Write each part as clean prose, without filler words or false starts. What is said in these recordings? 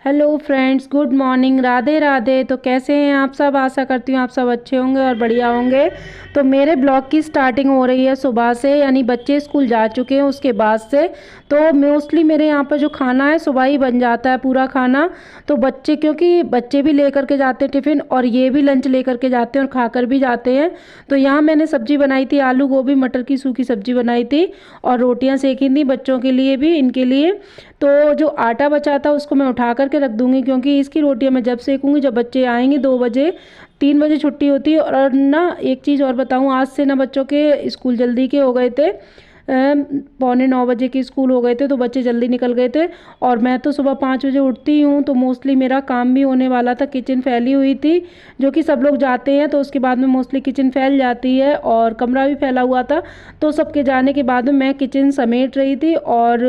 Hello friends, good morning, Radhe Radhe. तो कैसे हैं आप सब? आशा करती हूँ आप सब अच्छे होंगे और बढ़िया होंगे। तो मेरे ब्लॉग की स्टार्टिंग हो रही है सुबह से, यानी बच्चे स्कूल जा चुके हैं उसके बाद से। तो मोस्टली मेरे यहाँ पर जो खाना है सुबह ही बन जाता है पूरा खाना। तो बच्चे, क्योंकि बच्चे भी लेकर के जाते हैं टिफ़िन और ये भी लंच लेकर के जाते हैं और खाकर भी जाते हैं। तो यहाँ मैंने सब्ज़ी बनाई थी, आलू गोभी मटर की सूखी सब्ज़ी बनाई थी और रोटियाँ सेकी थी बच्चों के लिए भी, इनके लिए। तो जो आटा बचा था उसको मैं उठा करके रख दूंगी, क्योंकि इसकी रोटियां मैं जब सेकूंगी जब बच्चे आएंगे 2 बजे। 3 बजे छुट्टी होती है। और ना एक चीज़ और बताऊं, आज से ना बच्चों के स्कूल जल्दी के हो गए थे। 8:45 बजे के स्कूल हो गए थे, तो बच्चे जल्दी निकल गए थे। और मैं तो सुबह 5 बजे उठती हूँ, तो मोस्टली मेरा काम भी होने वाला था। किचन फैली हुई थी, जो कि सब लोग जाते हैं तो उसके बाद में मोस्टली किचन फैल जाती है और कमरा भी फैला हुआ था। तो सबके जाने के बाद में मैं किचन समेट रही थी। और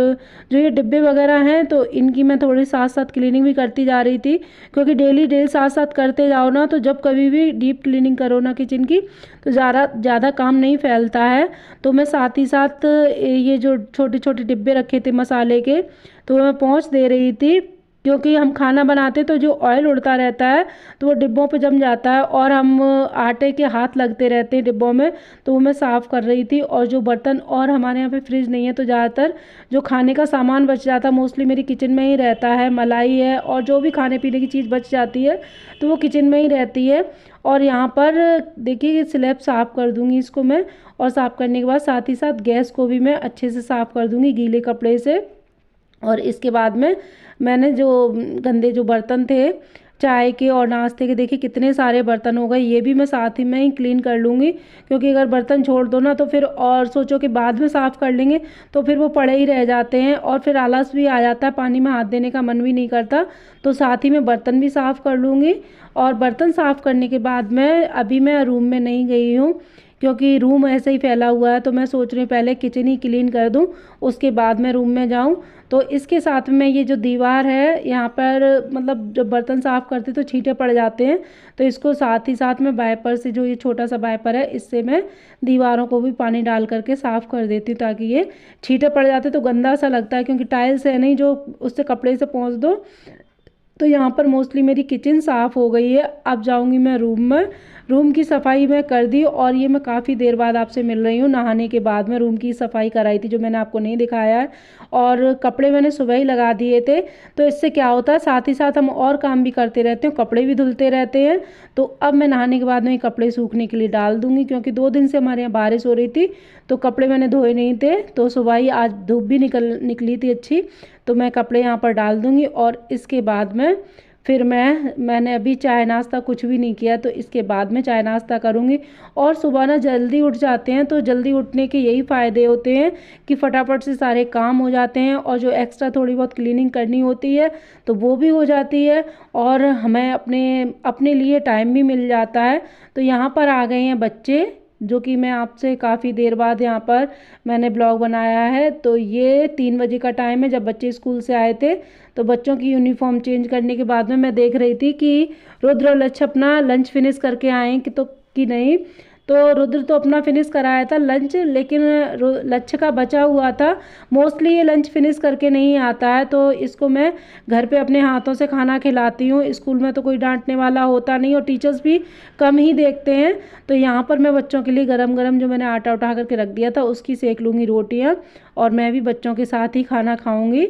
जो ये डिब्बे वगैरह हैं तो इनकी मैं थोड़ी साथ साथ क्लीनिंग भी करती जा रही थी, क्योंकि डेली साथ साथ करते जाओ ना, तो जब कभी भी डीप क्लीनिंग करो ना किचन की, तो ज़्यादा काम नहीं फैलता है। तो मैं साथ ही साथ ये जो छोटे छोटे डिब्बे रखे थे मसाले के, तो मैं पोंछ दे रही थी, क्योंकि हम खाना बनाते तो जो ऑयल उड़ता रहता है तो वो डिब्बों पे जम जाता है और हम आटे के हाथ लगते रहते हैं डिब्बों में। तो वो मैं साफ़ कर रही थी। और जो बर्तन, और हमारे यहाँ पे फ्रिज नहीं है तो ज़्यादातर जो खाने का सामान बच जाता मोस्टली मेरी किचन में ही रहता है। मलाई है और जो भी खाने पीने की चीज़ बच जाती है तो वो किचन में ही रहती है। और यहाँ पर देखिए स्लैब साफ़ कर दूँगी इसको मैं। और साफ़ करने के बाद साथ ही साथ गैस को भी मैं अच्छे से साफ़ कर दूँगी गीले कपड़े से। और इसके बाद में मैंने जो गंदे जो बर्तन थे चाय के और नाश्ते के, देखिए कितने सारे बर्तन हो गए, ये भी मैं साथ ही में ही क्लीन कर लूँगी। क्योंकि अगर बर्तन छोड़ दो ना तो फिर और सोचो कि बाद में साफ़ कर लेंगे तो फिर वो पड़े ही रह जाते हैं और फिर आलस भी आ जाता है, पानी में हाथ देने का मन भी नहीं करता। तो साथ ही में बर्तन भी साफ़ कर लूँगी। और बर्तन साफ़ करने के बाद में अभी मैं रूम में नहीं गई हूँ, क्योंकि रूम ऐसे ही फैला हुआ है। तो मैं सोच रही हूँ पहले किचन ही क्लीन कर दूँ, उसके बाद मैं रूम में जाऊँ। तो इसके साथ में ये जो दीवार है यहाँ पर, मतलब जब बर्तन साफ़ करते तो छींटे पड़ जाते हैं, तो इसको साथ ही साथ में वाइपर से, जो ये छोटा सा वाइपर है, इससे मैं दीवारों को भी पानी डाल करके साफ़ कर देती हूँ, ताकि ये छींटे पड़ जाते तो गंदा सा लगता है, क्योंकि टाइल्स है नहीं जो उससे कपड़े से पोंछ दो। तो यहाँ पर मोस्टली मेरी किचन साफ़ हो गई है। अब जाऊँगी मैं रूम में। रूम की सफाई मैं कर दी और ये मैं काफ़ी देर बाद आपसे मिल रही हूँ। नहाने के बाद मैं रूम की सफाई कराई थी, जो मैंने आपको नहीं दिखाया है। और कपड़े मैंने सुबह ही लगा दिए थे। तो इससे क्या होता है, साथ ही साथ हम और काम भी करते रहते हैं, कपड़े भी धुलते रहते हैं। तो अब मैं नहाने के बाद में कपड़े सूखने के लिए डाल दूँगी, क्योंकि 2 दिन से हमारे यहाँ बारिश हो रही थी तो कपड़े मैंने धोए नहीं थे। तो सुबह ही आज धूप भी निकली थी अच्छी, तो मैं कपड़े यहाँ पर डाल दूँगी। और इसके बाद में फिर मैंने अभी चाय नाश्ता कुछ भी नहीं किया, तो इसके बाद में चाय नाश्ता करूँगी। और सुबह ना जल्दी उठ जाते हैं, तो जल्दी उठने के यही फ़ायदे होते हैं कि फटाफट से सारे काम हो जाते हैं और जो एक्स्ट्रा थोड़ी बहुत क्लीनिंग करनी होती है तो वो भी हो जाती है और हमें अपने लिए टाइम भी मिल जाता है। तो यहाँ पर आ गए हैं बच्चे, जो कि मैं आपसे काफ़ी देर बाद यहाँ पर मैंने ब्लॉग बनाया है। तो ये 3 बजे का टाइम है, जब बच्चे स्कूल से आए थे। तो बच्चों की यूनिफॉर्म चेंज करने के बाद में मैं देख रही थी कि रुद्र और लक्ष्य अपना लंच फिनिश करके आए कि नहीं। तो रुद्र तो अपना फिनिश कराया था लंच, लेकिन लक्ष्य का बचा हुआ था। मोस्टली ये लंच फिनिश करके नहीं आता है, तो इसको मैं घर पे अपने हाथों से खाना खिलाती हूँ। स्कूल में तो कोई डांटने वाला होता नहीं और टीचर्स भी कम ही देखते हैं। तो यहाँ पर मैं बच्चों के लिए गरम गरम जो मैंने आटा उठा करके रख दिया था उसकी सेक लूँगी रोटियाँ, और मैं भी बच्चों के साथ ही खाना खाऊँगी।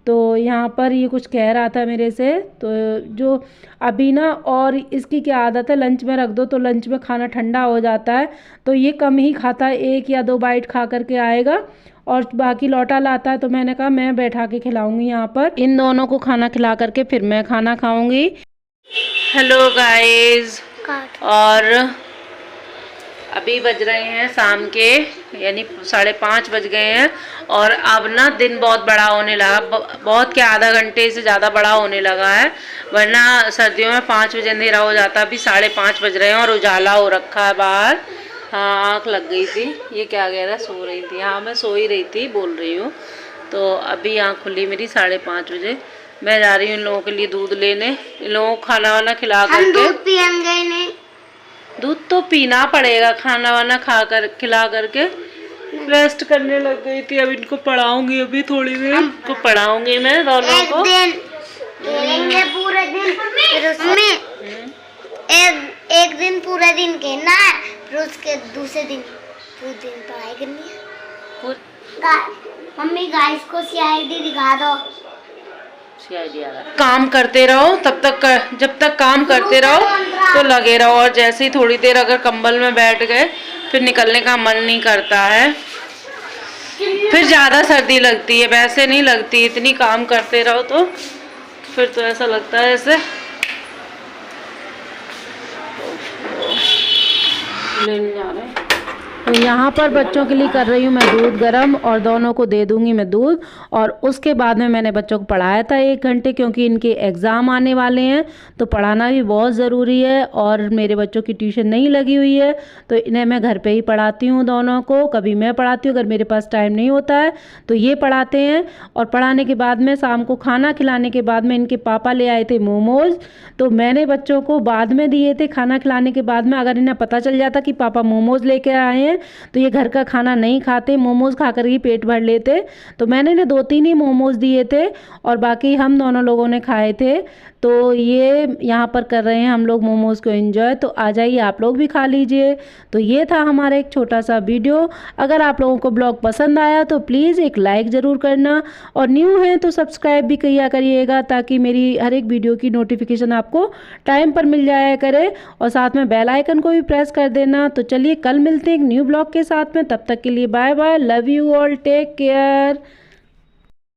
तो यहाँ पर ये कुछ कह रहा था मेरे से, तो जो अभी ना, और इसकी क्या आदत है, लंच में रख दो तो लंच में खाना ठंडा हो जाता है, तो ये कम ही खाता है, 1 या 2 बाइट खा करके आएगा और बाकी लौटा लाता है। तो मैंने कहा मैं बैठा के खिलाऊंगी यहाँ पर, इन दोनों को खाना खिला करके फिर मैं खाना खाऊंगी। हेलो गाइस, और अभी बज रहे हैं शाम के, यानी 5:30 बज गए हैं। और अब ना दिन बहुत बड़ा होने लगा, बहुत क्या, आधा घंटे से ज़्यादा बड़ा होने लगा है। वरना सर्दियों में 5 बजे अंधेरा हो जाता, अभी 5:30 बज रहे हैं और उजाला हो रखा है बाहर। हाँ, आँख लग गई थी, ये क्या कह रहा, सो रही थी। हाँ, मैं सो ही रही थी, बोल रही हूँ। तो अभी आँख खुली मेरी 5:30 बजे। मैं जा रही हूँ इन लोगों के लिए दूध लेने, इन लोगों को खाना वाना खिला करके। दूध पियेंगे नहीं? दूध तो पीना पड़ेगा, खाना वाना खिला करके रेस्ट करने लग गई थी। अब इनको पढ़ाऊंगी, अभी थोड़ी देर इनको पढ़ाऊंगी मैं दोनों को। खेलेंगे उसके दूसरे दिन पूरे दिन पढ़ाई करनी है। मम्मी गाइस को सीआईडी दिखा दो। सीआईडी आ रहा है। काम करते रहो तब तक, जब तक काम करते रहो तो लगे रहो, और जैसे ही थोड़ी देर अगर कंबल में बैठ गए फिर निकलने का मन नहीं करता है, फिर ज़्यादा सर्दी लगती है। वैसे नहीं लगती, इतनी काम करते रहो तो फिर तो ऐसा लगता है जैसे लेने जा रहे हैं। तो यहाँ पर बच्चों के लिए कर रही हूँ मैं दूध गरम, और दोनों को दे दूँगी मैं दूध। और उसके बाद में मैंने बच्चों को पढ़ाया था 1 घंटे, क्योंकि इनके एग्ज़ाम आने वाले हैं तो पढ़ाना भी बहुत ज़रूरी है। और मेरे बच्चों की ट्यूशन नहीं लगी हुई है तो इन्हें मैं घर पे ही पढ़ाती हूँ दोनों को। कभी मैं पढ़ाती हूँ, अगर मेरे पास टाइम नहीं होता है तो ये पढ़ाते हैं। और पढ़ाने के बाद में शाम को खाना खिलाने के बाद में इनके पापा ले आए थे मोमोज़, तो मैंने बच्चों को बाद में दिए थे खाना खिलाने के बाद में। अगर इन्हें पता चल जाता कि पापा मोमोज़ लेके आए हैं तो ये घर का खाना नहीं खाते, मोमोज़ खा कर ही पेट भर लेते। तो मैंने इन्हें 2-3 ही मोमोज़ दिए थे और बाकी हम दोनों लोगों ने खाए थे। तो ये यहाँ पर कर रहे हैं हम लोग मोमोज़ को एंजॉय, तो आ जाइए आप लोग भी खा लीजिए। तो ये था हमारा एक छोटा सा वीडियो। अगर आप लोगों को ब्लॉग पसंद आया तो प्लीज़ एक लाइक ज़रूर करना, और न्यू हैं तो सब्सक्राइब भी किया करिएगा, ताकि मेरी हर एक वीडियो की नोटिफिकेशन आपको टाइम पर मिल जाया करे, और साथ में बेल आइकन को भी प्रेस कर देना। तो चलिए कल मिलते हैं एक न्यू ब्लॉग के साथ में, तब तक के लिए bye bye, love you all, take care.